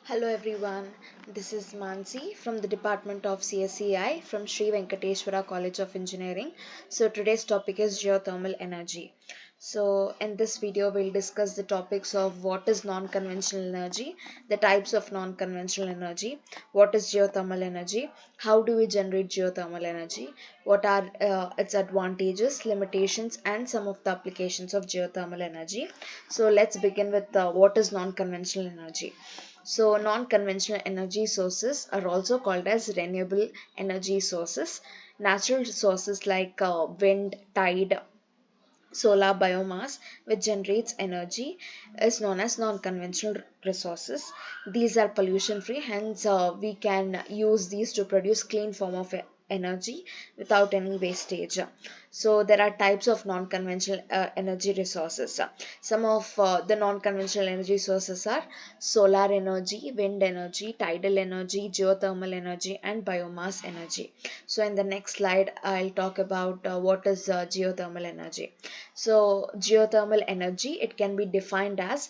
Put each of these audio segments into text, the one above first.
Hello everyone, this is Mansi from the Department of CSEI from Sri Venkateswara College of Engineering. So today's topic is geothermal energy. So in this video we'll discuss the topics of what is non-conventional energy, the types of non-conventional energy, what is geothermal energy, how do we generate geothermal energy, what are its advantages, limitations and some of the applications of geothermal energy. So let's begin with what is non-conventional energy. So, non-conventional energy sources are also called as renewable energy sources. Natural sources like wind, tide, solar biomass, which generates energy, is known as non-conventional resources. These are pollution free, hence we can use these to produce clean form of energy without any wastage. So there are types of non-conventional energy resources. Some of the non-conventional energy sources are solar energy, wind energy, tidal energy, geothermal energy and biomass energy. So in the next slide I'll talk about what is geothermal energy. So geothermal energy, it can be defined as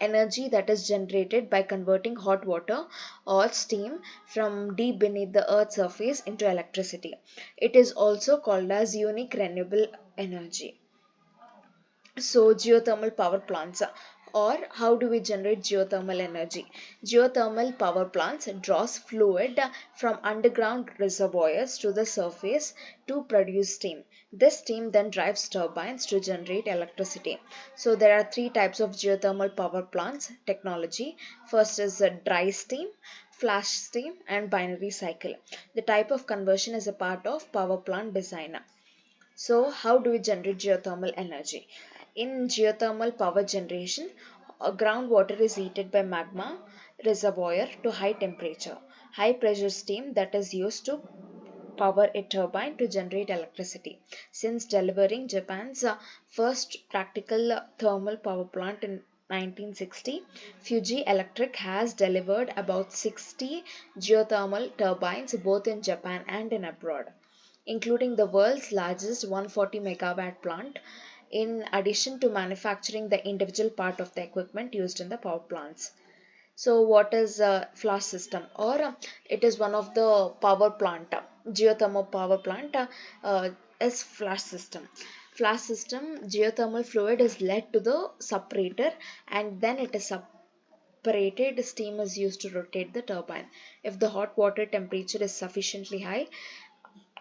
energy that is generated by converting hot water or steam from deep beneath the earth's surface into electricity. It is also called as unique renewable energy. So geothermal power plants, or how do we generate geothermal energy? Geothermal power plants draws fluid from underground reservoirs to the surface to produce steam. This steam then drives turbines to generate electricity. So there are three types of geothermal power plants technology. First is dry steam, flash steam and binary cycle. The type of conversion is a part of power plant design. So, how do we generate geothermal energy? In geothermal power generation, groundwater is heated by magma reservoir to high temperature. High pressure steam that is used to power a turbine to generate electricity. Since delivering Japan's first practical thermal power plant in 1960, Fuji Electric has delivered about 60 geothermal turbines both in Japan and in abroad, including the world's largest 140 megawatt plant, in addition to manufacturing the individual part of the equipment used in the power plants. So, what is a flash system? Or it is one of the power plant, geothermal power plant is flash system. Flash system, geothermal fluid is led to the separator and then it is separated. Steam is used to rotate the turbine. If the hot water temperature is sufficiently high,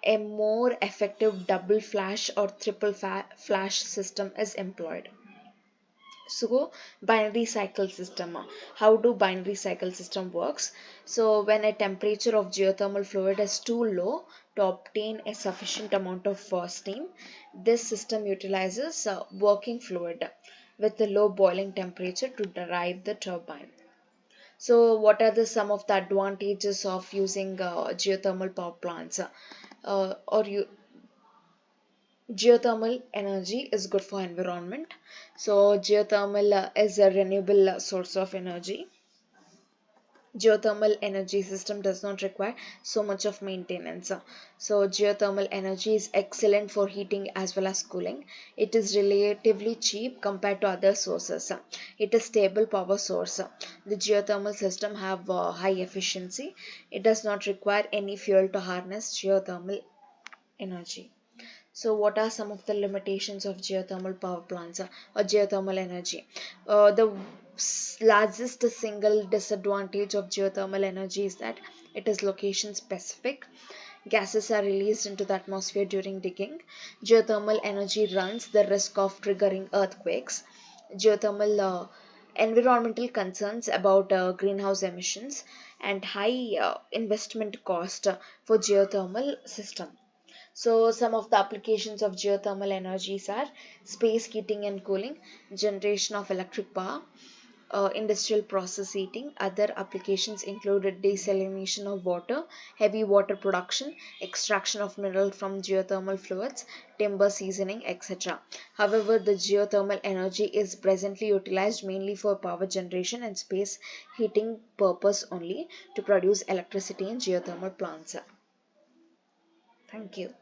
a more effective double flash or triple flash system is employed. So binary cycle system, how do binary cycle system works? So when a temperature of geothermal fluid is too low to obtain a sufficient amount of steam, this system utilizes working fluid with a low boiling temperature to drive the turbine. So what are the some of the advantages of using geothermal power plants? Or you Geothermal energy is good for environment. So geothermal is a renewable source of energy. Geothermal energy system does not require so much of maintenance. So geothermal energy is excellent for heating as well as cooling. It is relatively cheap compared to other sources. It is stable power source. The geothermal system have high efficiency. It does not require any fuel to harness geothermal energy. So, what are some of the limitations of geothermal power plants or geothermal energy? The largest single disadvantage of geothermal energy is that it is location specific. Gases are released into the atmosphere during digging. Geothermal energy runs the risk of triggering earthquakes. Geothermal environmental concerns about greenhouse emissions and high investment cost for geothermal system. So some of the applications of geothermal energies are space heating and cooling, generation of electric power, industrial process heating. Other applications include desalination of water, heavy water production, extraction of mineral from geothermal fluids, timber seasoning, etc. However, the geothermal energy is presently utilized mainly for power generation and space heating purpose only to produce electricity in geothermal plants. Thank you.